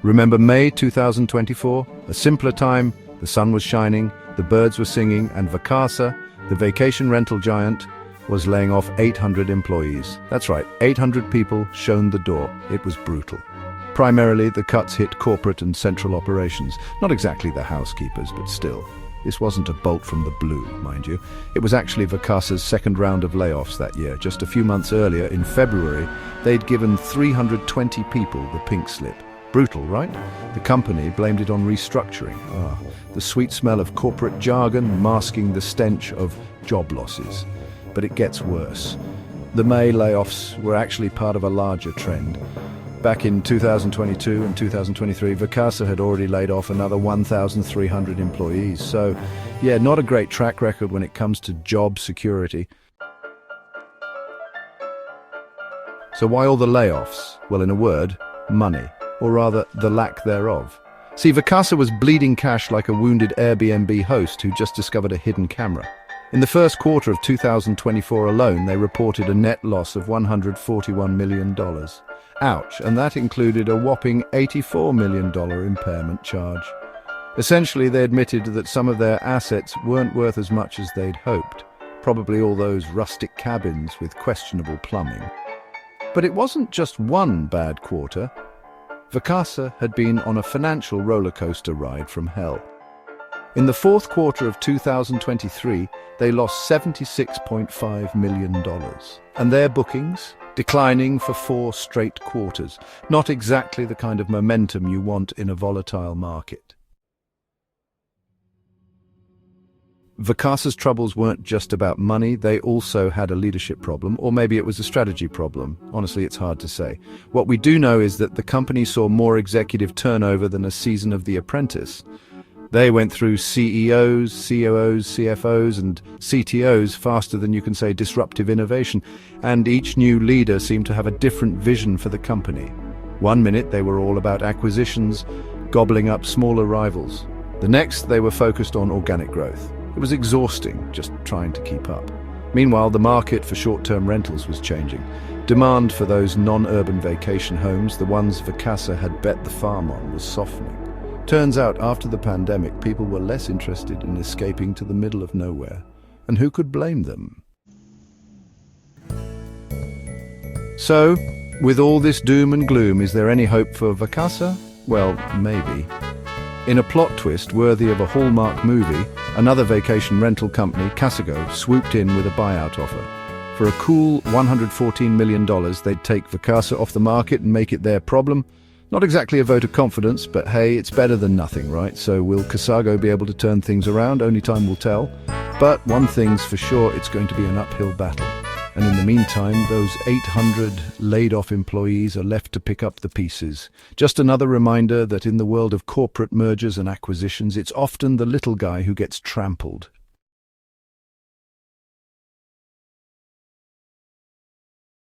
Remember May 2024? A simpler time, the sun was shining, the birds were singing, and Vacasa, the vacation rental giant, was laying off 800 employees. That's right, 800 people shown the door. It was brutal. Primarily, the cuts hit corporate and central operations. Not exactly the housekeepers, but still. This wasn't a bolt from the blue, mind you. It was actually Vacasa's second round of layoffs that year. Just a few months earlier, in February, they'd given 320 people the pink slip. Brutal, right? The company blamed it on restructuring. The sweet smell of corporate jargon masking the stench of job losses. But it gets worse. The May layoffs were actually part of a larger trend. Back in 2022 and 2023, Vacasa had already laid off another 1,300 employees. So, yeah, not a great track record when it comes to job security. So why all the layoffs? Well, in a word, money. Or rather, the lack thereof. See, Vacasa was bleeding cash like a wounded Airbnb host who just discovered a hidden camera. In the first quarter of 2024 alone, they reported a net loss of $141 million. Ouch, and that included a whopping $84 million impairment charge. Essentially, they admitted that some of their assets weren't worth as much as they'd hoped. Probably all those rustic cabins with questionable plumbing. But it wasn't just one bad quarter. Vacasa had been on a financial roller coaster ride from hell. In the fourth quarter of 2023, they lost $76.5 million. And their bookings, declining for 4 straight quarters. Not exactly the kind of momentum you want in a volatile market. Vacasa's troubles weren't just about money, they also had a leadership problem, or maybe it was a strategy problem. Honestly, it's hard to say. What we do know is that the company saw more executive turnover than a season of The Apprentice. They went through CEOs, COOs, CFOs, and CTOs faster than you can say disruptive innovation, and each new leader seemed to have a different vision for the company. One minute they were all about acquisitions, gobbling up smaller rivals. The next they were focused on organic growth. It was exhausting, just trying to keep up. Meanwhile, the market for short-term rentals was changing. Demand for those non-urban vacation homes, the ones Vacasa had bet the farm on, was softening. Turns out, after the pandemic, people were less interested in escaping to the middle of nowhere. And who could blame them? So, with all this doom and gloom, is there any hope for Vacasa? Well, maybe. In a plot twist worthy of a Hallmark movie, another vacation rental company, Shakeup, swooped in with a buyout offer. For a cool $114 million, they'd take Vacasa off the market and make it their problem. Not exactly a vote of confidence, but hey, it's better than nothing, right? So will Shakeup be able to turn things around? Only time will tell. But one thing's for sure, it's going to be an uphill battle. And in the meantime, those 800 laid-off employees are left to pick up the pieces. Just another reminder that in the world of corporate mergers and acquisitions, it's often the little guy who gets trampled.